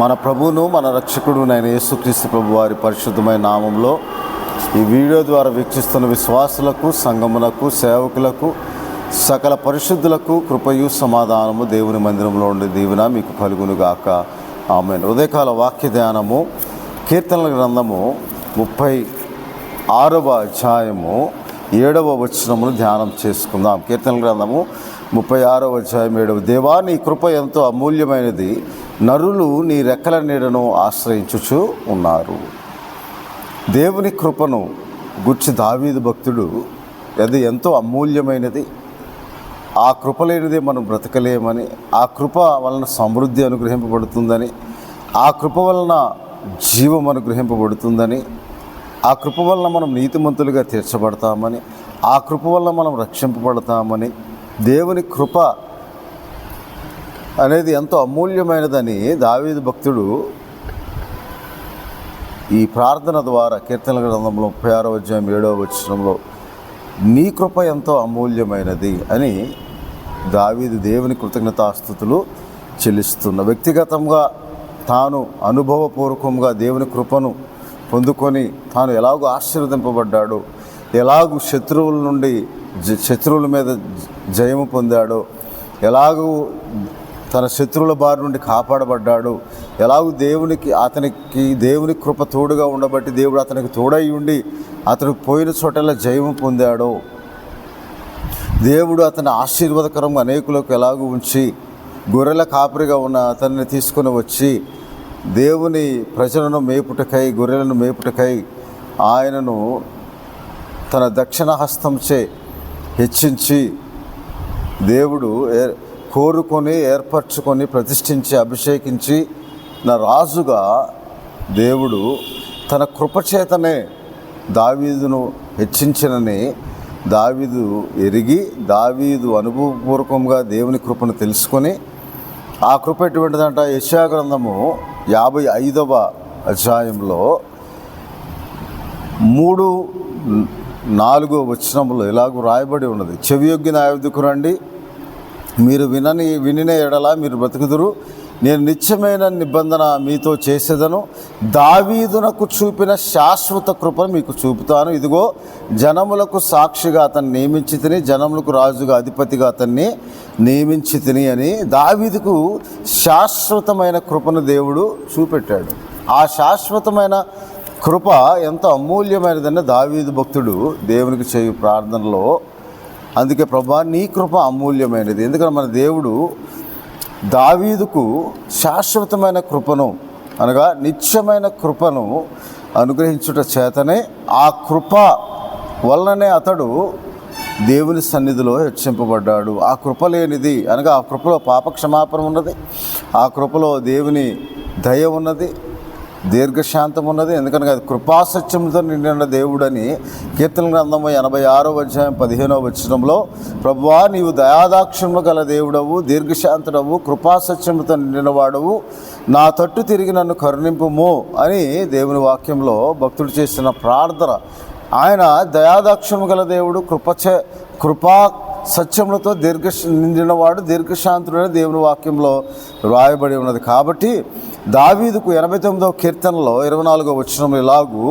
మన ప్రభువును మన రక్షకుడు అయిన యేసుక్రీస్తు ప్రభు వారి పరిశుద్ధమైన నామంలో ఈ వీడియో ద్వారా వీక్షిస్తున్న విశ్వాసులకు, సంఘమునకు, సేవకులకు, సకల పరిశుద్ధులకు కృపయు సమాధానము దేవుని మందిరంలో ఉండే దీవెన మీకు కలుగునుగాక. ఆమేన్. ఉదయకాల వాక్య ధ్యానము కీర్తనల గ్రంథము 36వ అధ్యాయము 7వ వచనమును ధ్యానం చేసుకుందాం. కీర్తనల గ్రంథము 36వ అధ్యాయం 7వ. దేవా, నీ కృప ఎంతో అమూల్యమైనది, నరులు నీ రెక్కల నీడను ఆశ్రయించుచు ఉన్నారు. దేవుని కృపను గుర్చి దావీదు భక్తుడు, అది ఎంతో అమూల్యమైనది, ఆ కృప లేనిదే మనం బ్రతకలేమని, ఆ కృప వలన సమృద్ధి అనుగ్రహింపబడుతుందని, ఆ కృప వలన జీవం అనుగ్రహింపబడుతుందని, ఆ కృప వలన మనం నీతిమంతులుగా తీర్చబడతామని, ఆ కృప వలన మనం రక్షింపబడతామని, దేవుని కృప అనేది ఎంతో అమూల్యమైనదని దావీదు భక్తుడు ఈ ప్రార్థన ద్వారా కీర్తనల గ్రంథంలో 36వ అధ్యాయం 7వ వచనంలో నీ కృప ఎంతో అమూల్యమైనది అని దావీదు దేవుని కృతజ్ఞతాస్తుతులు చెల్లిస్తున్న వ్యక్తిగతంగా తాను అనుభవపూర్వకంగా దేవుని కృపను పొందుకొని తాను ఎలాగో ఆశీర్వదింపబడ్డాడో, ఎలాగూ శత్రువుల మీద జయము పొందాడో, ఎలాగూ తన శత్రువుల బారి నుండి కాపాడబడ్డాడు, ఎలాగూ అతనికి దేవుని కృప తోడుగా ఉండబట్టి దేవుడు అతనికి తోడై ఉండి అతను పోయిన చోటలా జయము పొందాడో, దేవుడు అతని ఆశీర్వాదకరంగా అనేకులకు ఎలాగూ ఉంచి గొర్రెల కాపరిగా ఉన్న అతన్ని తీసుకొని వచ్చి దేవుని ప్రజలను మేపుటకై, గొర్రెలను మేపుటకై ఆయనను తన దక్షిణ హస్తంచే హెచ్చించి దేవుడు కోరుకొని ఏర్పరచుకొని ప్రతిష్ఠించి అభిషేకించి నా రాజుగా దేవుడు తన కృపచేతనే దావీదును హెచ్చించినని దావీదు ఎరిగి, దావీదు అనుభవపూర్వకంగా దేవుని కృపను తెలుసుకొని, ఆ కృప ఎటువంటిదంట? యెషయా గ్రంథము 55వ అధ్యాయంలో 3-4 వచనములో ఇలాగూ రాయబడి ఉన్నది. చెవియొగ్గి నా యొద్దకు రండి, మీరు వినిన ఎడల మీరు బ్రతుకుదురు, నేను నిత్యమైన నిబంధన మీతో చేసేదను, దావీదునకు చూపిన శాశ్వత కృపను మీకు చూపుతాను. ఇదిగో, జనములకు సాక్షిగా అతన్ని నియమించి తిని, జనములకు రాజుగా అధిపతిగా అతన్ని నియమించి తిని అని దావీదుకు శాశ్వతమైన కృపను దేవుడు చూపెట్టాడు. ఆ శాశ్వతమైన కృప ఎంతో అమూల్యమైనదని దావీదు భక్తుడు దేవునికి చేయు ప్రార్థనలో, అందుకే ప్రభువా నీ కృప అమూల్యమైనది. ఎందుకంటే మన దేవుడు దావీదుకు శాశ్వతమైన కృపను అనగా నిత్యమైన కృపను అనుగ్రహించుట చేతనే, ఆ కృప వలననే అతడు దేవుని సన్నిధిలో హెచ్చింపబడ్డాడు. ఆ కృప లేనిది అనగా ఆ కృపలో పాపక్షమాపణ ఉన్నది, ఆ కృపలో దేవుని దయ ఉన్నది, దీర్ఘశాంతం ఉన్నది. ఎందుకనగా అది కృపాసత్యంతో నిండిన దేవుడని కీర్తన గ్రంథము 86వ అధ్యాయం 15వ వచనంలో, ప్రభువా నీవు దయాదాక్షిణ్యము గల దేవుడవు, దీర్ఘశాంతుడవు, కృపాసత్యముతో నిండినవాడవు, నా తట్టు తిరిగి నన్ను కరుణింపుము అని దేవుని వాక్యంలో భక్తుడు చేసిన ప్రార్థన. ఆయన దయాదాక్షిణ్యము గల దేవుడు, కృపా సత్యములతో నిండినవాడు, దీర్ఘశాంతుడని దేవుని వాక్యంలో రాయబడి ఉన్నది. కాబట్టి దావీదుకు 89వ కీర్తనలో 24వ వచనంలో ఇలాగూ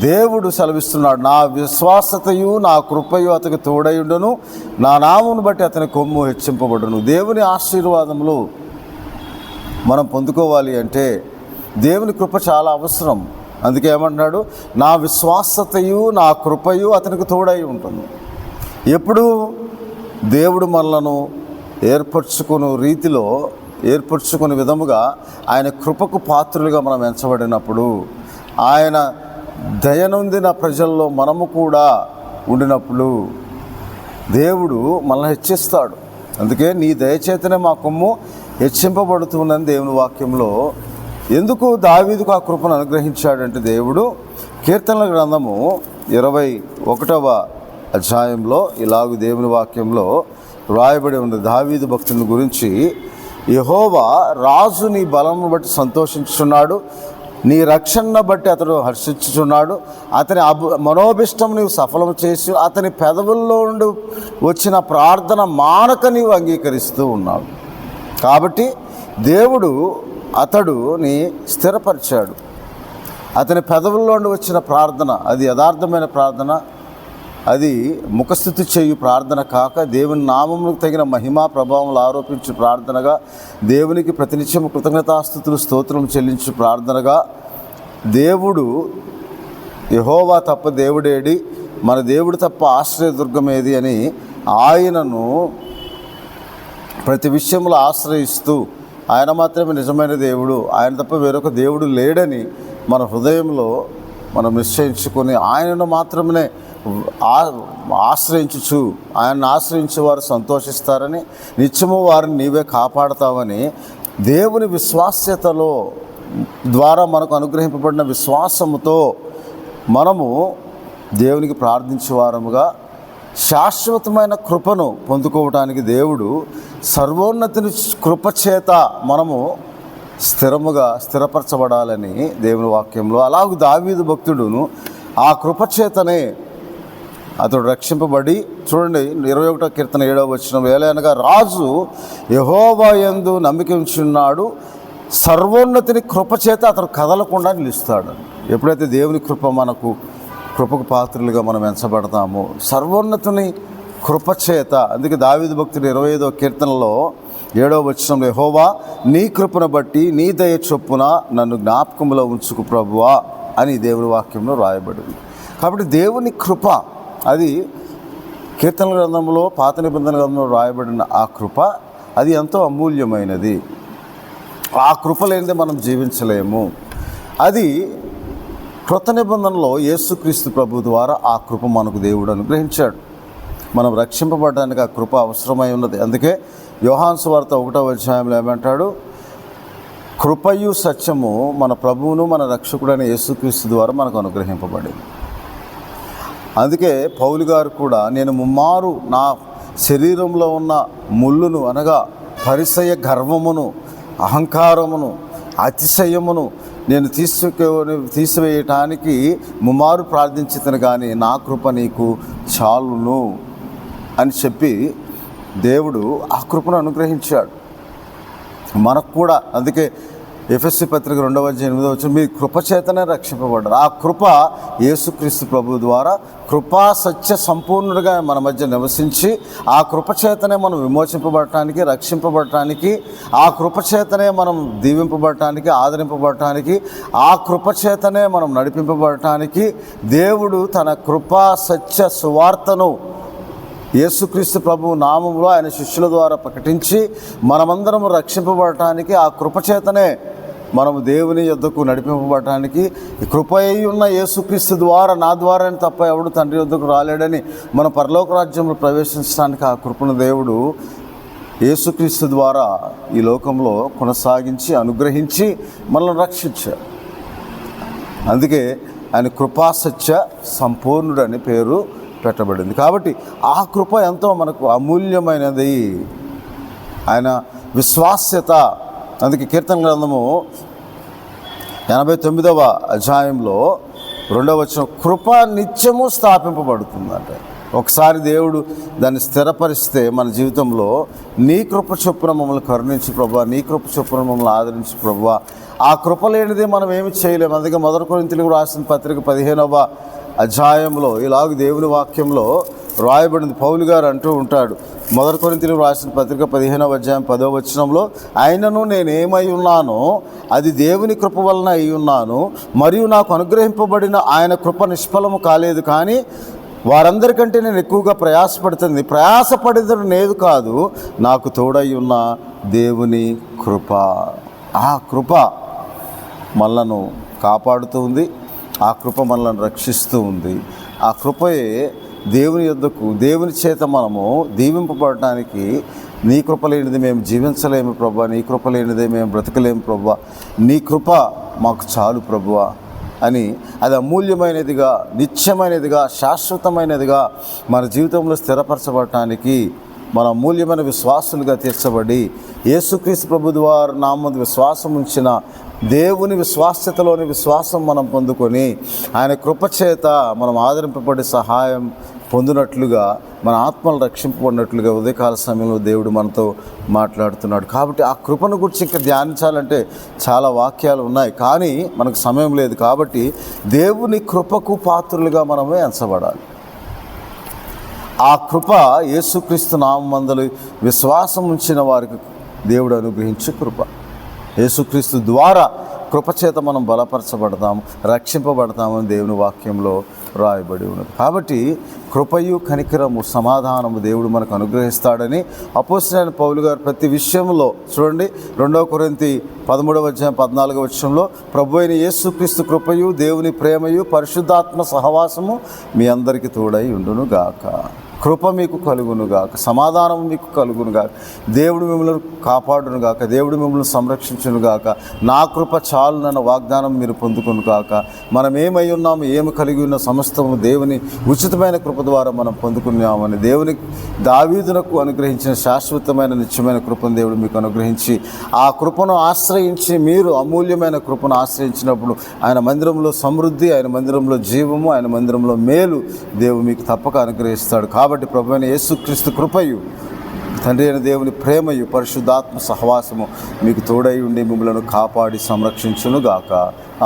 దేవుడు సెలవిస్తున్నాడు, నా విశ్వాసతయు నా కృపయు అతనికి తోడయుండును, నా నామమును బట్టి అతని కొమ్ము హెచ్చింపబడును. దేవుని ఆశీర్వాదములు మనం పొందుకోవాలి అంటే దేవుని కృప చాలా అవసరం. అందుకే ఏమంటున్నాడు? నా విశ్వాసతయు నా కృపయు అతనికి తోడై ఉంటుంది. ఎప్పుడు దేవుడు మనలను ఏర్పరచుకునే విధముగా ఆయన కృపకు పాత్రులుగా మనం ఎంచబడినప్పుడు, ఆయన దయనొందిన ప్రజల్లో మనము కూడా ఉండినప్పుడు దేవుడు మనల్ని హెచ్చిస్తాడు. అందుకే నీ దయచేతనే మా కొమ్ము హెచ్చింపబడుతుందని దేవుని వాక్యంలో. ఎందుకు దావీదుకు ఆ కృపను అనుగ్రహించాడంటే దేవుడు కీర్తనల గ్రంథము 21వ అధ్యాయంలో ఇలాగూ దేవుని వాక్యంలో రాయబడి ఉంది దావీదు భక్తుని గురించి. యెహోవా రాజు నీ బలమును బట్టి సంతోషించుచున్నాడు, నీ రక్షణను బట్టి అతడు హర్షించుచున్నాడు, అతని మనోభిష్టం నీవు సఫలం చేసి అతని పెదవుల్లో నుండి వచ్చిన ప్రార్థన మానక నీవు అంగీకరిస్తూ ఉన్నావు. కాబట్టి దేవుడు అతడుని స్థిరపరిచాడు. అతని పెదవుల్లోండి వచ్చిన ప్రార్థన అది యథార్థమైన ప్రార్థన, అది ముఖస్థుతి చేయు ప్రార్థన కాక దేవుని నామములకు తగిన మహిమా ప్రభావములు ఆరోపించు ప్రార్థనగా, దేవునికి ప్రతినిత్యము కృతజ్ఞతాస్తుతులు స్తోత్రం చెల్లించు ప్రార్థనగా, దేవుడు యెహోవా తప్ప దేవుడేడి, మన దేవుడు తప్ప ఆశ్రయదుర్గం ఏది అని ఆయనను ప్రతి విషయంలో ఆశ్రయిస్తూ ఆయన మాత్రమే నిజమైన దేవుడు, ఆయన తప్ప వేరొక దేవుడు లేడని మన హృదయంలో మనం నిశ్చయించుకొని ఆయనను మాత్రమే ఆశ్రయించుచు ఆయన్ని ఆశ్రయించే వారు సంతోషిస్తారని, నిత్యము వారిని నీవే కాపాడతావని దేవుని విశ్వాస్యతలో ద్వారా మనకు అనుగ్రహింపబడిన విశ్వాసముతో మనము దేవునికి ప్రార్థించే వారముగా శాశ్వతమైన కృపను పొందుకోవటానికి దేవుడు సర్వోన్నతిని కృపచేత మనము స్థిరపరచబడాలని దేవుని వాక్యంలో, అలాగే దావీదు భక్తుడును ఆ కృపచేతనే అతడు రక్షింపబడి, చూడండి 21వ కీర్తన 7వ వచనం, ఏలయనగా రాజు యెహోవా యందు నమ్మిక ఉంచున్నాడు, సర్వోన్నతిని కృపచేత అతడు కదలకుండా నిలుస్తాడు. ఎప్పుడైతే దేవుని కృపకు పాత్రలుగా మనం ఎంచబడతామో సర్వోన్నతుని కృపచేత, అందుకే దావీదు భక్తుడు 25వ కీర్తనలో 7వ వచనంలో, యెహోవా నీ కృపను బట్టి నీ దయ చొప్పున నన్ను జ్ఞాపకంలో ఉంచుకు ప్రభువా అని దేవుని వాక్యంలో రాయబడింది. కాబట్టి దేవుని కృప అది కీర్తన గ్రంథంలో, పాత నిబంధన గ్రంథంలో రాయబడిన ఆ కృప అది ఎంతో అమూల్యమైనది. ఆ కృప లేనిదే మనం జీవించలేము. అది క్రొత్త నిబంధనలో యేసుక్రీస్తు ప్రభు ద్వారా ఆ కృప మనకు దేవుడు అనుగ్రహించాడు. మనం రక్షింపబడడానికి ఆ కృప అవసరమై ఉన్నది. అందుకే యోహాను సువార్త 1వ అధ్యాయంలో ఏమంటాడు, కృపయు సత్యము మన ప్రభువును మన రక్షకుడైన యేసుక్రీస్తు ద్వారా మనకు అనుగ్రహింపబడింది. అందుకే పౌలు గారు కూడా, నేను ముమ్మారు నా శరీరంలో ఉన్న ముళ్ళును అనగా పరిసయ గర్వమును, అహంకారమును, అతిశయమును నేను తీసివేయటానికి ముమ్మారు ప్రార్థించితను, కానీ నా కృప నీకు చాలును అని చెప్పి దేవుడు ఆ కృపను అనుగ్రహించాడు మనకు కూడా. అందుకే ఎఫెసీ పత్రిక 2వ అధ్యాయం 8వ వచనం, మీ కృపచేతనే రక్షింపబడ్డారు. ఆ కృప యేసుక్రీస్తు ప్రభు ద్వారా కృపా సత్య సంపూర్ణుడిగా మన మధ్య నివసించి, ఆ కృపచేతనే మనం విమోచింపబడటానికి, రక్షింపబడటానికి, ఆ కృపచేతనే మనం దీవింపబడటానికి, ఆదరింపబడటానికి, ఆ కృపచేతనే మనం నడిపింపబడటానికి దేవుడు తన కృపా సత్య సువార్తను యేసుక్రీస్తు ప్రభువు నామములో ఆయన శిష్యుల ద్వారా ప్రకటించి మనమందరం రక్షింపబడటానికి, ఆ కృపచేతనే మనము దేవుని యొద్దకు నడిపింపబడటానికి, కృపయ్యి ఉన్న యేసుక్రీస్తు ద్వారా, నా ద్వారా తప్ప ఎవడు తండ్రి యొద్దకు రాలేడని మన పరలోక రాజ్యంలో ప్రవేశించడానికి ఆ కృపను దేవుడు యేసుక్రీస్తు ద్వారా ఈ లోకంలో కొనసాగించి అనుగ్రహించి మనల్ని రక్షించారు. అందుకే ఆయన కృపాసత్య సంపూర్ణుడని పేరు పెట్టబడింది. కాబట్టి ఆ కృప ఎంతో మనకు అమూల్యమైనది, ఆయన విశ్వాస్యత. అందుకే కీర్తన గ్రంథము 89వ అధ్యాయంలో 2వ వచనం, కృప నిత్యము స్థాపింపబడుతుందంట. ఒకసారి దేవుడు దాన్ని స్థిరపరిస్తే మన జీవితంలో, నీ కృప చొప్పున మమ్మల్ని కరుణించు ప్రభువా, నీ కృప చొప్పున మమ్మల్ని ఆదరించు ప్రభువా. ఆ కృప లేనిదే మనం ఏమి చేయలేము. అందుకే 1 కొరింథీయులకు రాసిన పత్రిక 15వ అధ్యాయంలో ఇలాగ దేవుని వాక్యంలో రాయబడింది. పౌలు గారు అంటూ ఉంటాడు, 1 కొరింథీయులకు రాసిన పత్రిక 15వ అధ్యాయం 10వ వచనంలో, ఆయనను నేనేమై ఉన్నానో అది దేవుని కృప వలన అయి ఉన్నాను, మరియు నాకు అనుగ్రహింపబడిన ఆయన కృప నిష్ఫలము కాలేదు, కానీ వారందరికంటే నేను ఎక్కువగా ప్రయాసపడేది నేదు కాదు, నాకు తోడై ఉన్న దేవుని కృప. ఆ కృప మనలను కాపాడుతూ ఉంది, ఆ కృప మనల్ని రక్షిస్తూ ఉంది. ఆ కృపయే దేవుని యొద్దకు, దేవుని చేత మనము దీవింపబడటానికి, నీ కృప లేనిది మేము జీవించలేము ప్రభువా, నీ కృప లేనిదే మేము బ్రతకలేము ప్రభువా, నీ కృప మాకు చాలు ప్రభువా అని, అది అమూల్యమైనదిగా, నిత్యమైనదిగా, శాశ్వతమైనదిగా మన జీవితంలో స్థిరపరచబడటానికి, మన అమూల్యమైన విశ్వాసులుగా తీర్చబడి యేసుక్రీస్తు ప్రభు ద్వారా నామందు విశ్వాసం ఉంచిన దేవుని విశ్వాస్యతలోని విశ్వాసం మనం పొందుకొని ఆయన కృపచేత మనం ఆదరింపబడి సహాయం పొందినట్లుగా, మన ఆత్మలు రక్షింపబడినట్లుగా ఉదయకాల సమయంలో దేవుడు మనతో మాట్లాడుతున్నాడు. కాబట్టి ఆ కృపను గురించి ఇంకా ధ్యానించాలంటే చాలా వాక్యాలు ఉన్నాయి, కానీ మనకు సమయం లేదు. కాబట్టి దేవుని కృపకు పాత్రులుగా మనమే ఎంచబడాలి. ఆ కృప యేసుక్రీస్తు నామమందు విశ్వాసం ఉంచిన వారికి దేవుడు అనుగ్రహించే కృప. యేసుక్రీస్తు ద్వారా కృపచేత మనం బలపరచబడతాము, రక్షింపబడతామని దేవుని వాక్యంలో రాయబడి ఉన్నది. కాబట్టి కృపయు కనికరము సమాధానము దేవుడు మనకు అనుగ్రహిస్తాడని అపోస్తలుడైన పౌలు గారు ప్రతి విషయంలో చూడండి, 2 కొరింథీ 13:14 ప్రభు అయిన యేసుక్రీస్తు కృపయు దేవుని ప్రేమయు పరిశుద్ధాత్మ సహవాసము మీ అందరికీ తోడై ఉండును గాక. కృప మీకు కలుగును గాక, సమాధానం మీకు కలుగును గాక, దేవుడు మిమ్మల్ని కాపాడును గాక, దేవుడు మిమ్మల్ని సంరక్షించును గాక, నా కృప చాలునన్న వాగ్దానం మీరు పొందుకును గాక. మనం ఏమై ఉన్నాము, ఏమి కలిగి ఉన్న సమస్తము దేవుని ఉచితమైన కృప ద్వారా మనం పొందుకున్నామని దేవుని దావీదునకు అనుగ్రహించిన శాశ్వతమైన నిత్యమైన కృపను దేవుడు మీకు అనుగ్రహించి, ఆ కృపను ఆశ్రయించి మీరు అమూల్యమైన కృపను ఆశ్రయించినప్పుడు ఆయన మందిరంలో సమృద్ధి, ఆయన మందిరంలో జీవము, ఆయన మందిరంలో మేలు దేవుడు మీకు తప్పక అనుగ్రహిస్తాడు. కాబట్టి ప్రభువైన యేసుక్రీస్తు కృపయు తండ్రి అయిన దేవుని ప్రేమయు పరిశుద్ధాత్మ సహవాసము మీకు తోడై ఉండి మిమ్మల్ని కాపాడి సంరక్షించును గాక.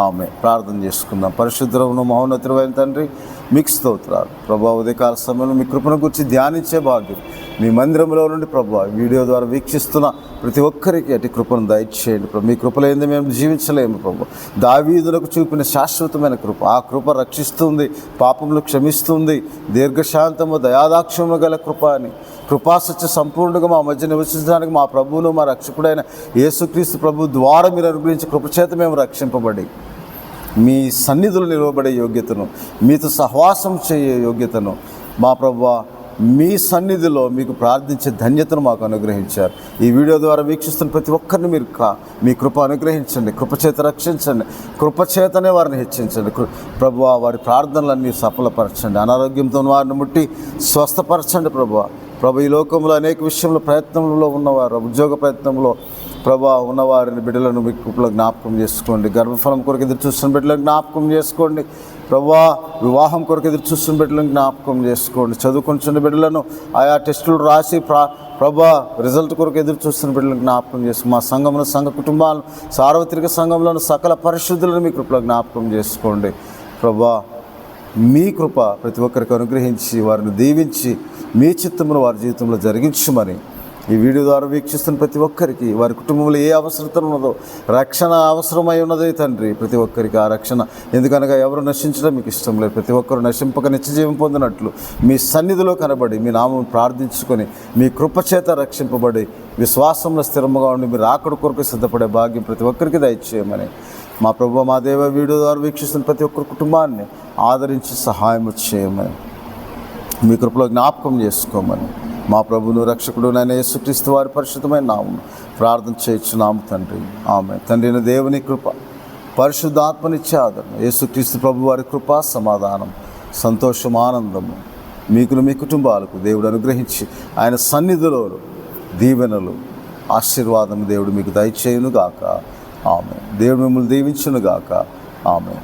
ఆమె ప్రార్థన చేసుకుందాం. పరిశుద్ధుడైన మహోన్నతుడైన తండ్రి, మీకు స్తోత్రాలు ప్రభా. ఉదయకాల సమయంలో మీ కృపను గురించి ధ్యానించే భాగ్యం మీ మందిరంలో నుండి ప్రభా వీడియో ద్వారా వీక్షిస్తున్న ప్రతి ఒక్కరికి అటు కృపను దయచేయండి ప్రభు. మీ కృప లేనిదే మేము జీవించలేము ప్రభు. దావీదులకు చూపిన శాశ్వతమైన కృప, ఆ కృప రక్షిస్తుంది, పాపములు క్షమిస్తుంది, దీర్ఘశాంతము దయాదాక్షము గల కృప అని కృపాసత్య సంపూర్ణంగా మా మధ్య నివసించడానికి మా ప్రభువును మా రక్షకుడైన యేసుక్రీస్తు ప్రభు ద్వారా మీరు అనుగ్రహించే కృపచేత మేము రక్షింపబడి మీ సన్నిధులు నిలవబడే యోగ్యతను, మీతో సహవాసం చేయే యోగ్యతను మా ప్రభువా మీ సన్నిధిలో మీకు ప్రార్థించే ధన్యతను మాకు అనుగ్రహించారు. ఈ వీడియో ద్వారా వీక్షిస్తున్న ప్రతి ఒక్కరిని మీరు మీ కృప అనుగ్రహించండి, కృపచేత రక్షించండి, కృపచేతనే వారిని హెచ్చించండి ప్రభువా. వారి ప్రార్థనలన్నీ సఫలపరచండి, అనారోగ్యంతో వారిని ముట్టి స్వస్థపరచండి ప్రభువా. ప్రభు, ఈ లోకంలో అనేక విషయంలో ప్రయత్నంలో ఉన్నవారు, ఉద్యోగ ప్రయత్నంలో ప్రభా ఉన్నవారిని బిడ్డలను మీ కృపలో జ్ఞాపకం చేసుకోండి. గర్భఫలం కొరకు ఎదురు చూస్తున్న బిడ్డలను జ్ఞాపకం చేసుకోండి ప్రభా. వివాహం కొరకు ఎదురు చూస్తున్న బిడ్డలను జ్ఞాపకం చేసుకోండి. చదువుకుంటున్న బిడ్డలను ఆయా టెస్టులు రాసి ప్రభా రిజల్ట్ కొరకు ఎదురు చూస్తున్న బిడ్డలను జ్ఞాపకం చేసుకోండి. మా సంఘంలో, సంఘ కుటుంబాలను, సార్వత్రిక సంఘంలోని సకల పరిశుద్ధులను మీ కృపలో జ్ఞాపకం చేసుకోండి ప్రభా. మీ కృప ప్రతి ఒక్కరికి అనుగ్రహించి వారిని దీవించి మీ చిత్తమును వారి జీవితంలో జరిగించమని ఈ వీడియో ద్వారా వీక్షిస్తున్న ప్రతి ఒక్కరికి వారి కుటుంబంలో ఏ అవసరత ఉన్నదో, రక్షణ అవసరమై ఉన్నదే తండ్రి, ప్రతి ఒక్కరికి ఆ రక్షణ, ఎందుకనగా ఎవరు నశించడం మీకు ఇష్టం లేదు, ప్రతి ఒక్కరు నశింపక నిత్యజీవం పొందినట్లు మీ సన్నిధిలో కనబడి మీ నామం ప్రార్థించుకొని మీ కృపచేత రక్షింపబడి విశ్వాసంలో స్థిరముగా ఉండి మీరు రాకడ కొరకు సిద్ధపడే భాగ్యం ప్రతి ఒక్కరికి దయచేయమని మా ప్రభువా మా దేవ వీడియో ద్వారా వీక్షిస్తున్న ప్రతి ఒక్కరి కుటుంబాన్ని ఆదరించి సహాయం చేయమని మీ కృపలో జ్ఞాపకం చేసుకోమని మా ప్రభువును రక్షకుడు నైన యేసుక్రీస్తు వారి పరిశుద్ధమైన నామం ప్రార్థన చేయించున్నాము తండ్రి. ఆమె తండ్రిన దేవుని కృప, పరిశుద్ధాత్మనిచ్చే ఆదరణ, యేసుక్రీస్తు ప్రభు వారి కృప, సమాధానం, సంతోషం, ఆనందము మీకును మీ కుటుంబాలకు దేవుడు అనుగ్రహించి ఆయన సన్నిధిలో దీవెనలు, ఆశీర్వాదం దేవుడు మీకు దయచేయును గాక. ఆమె దేవుడు మిమ్మల్ని దీవించును గాక. ఆమె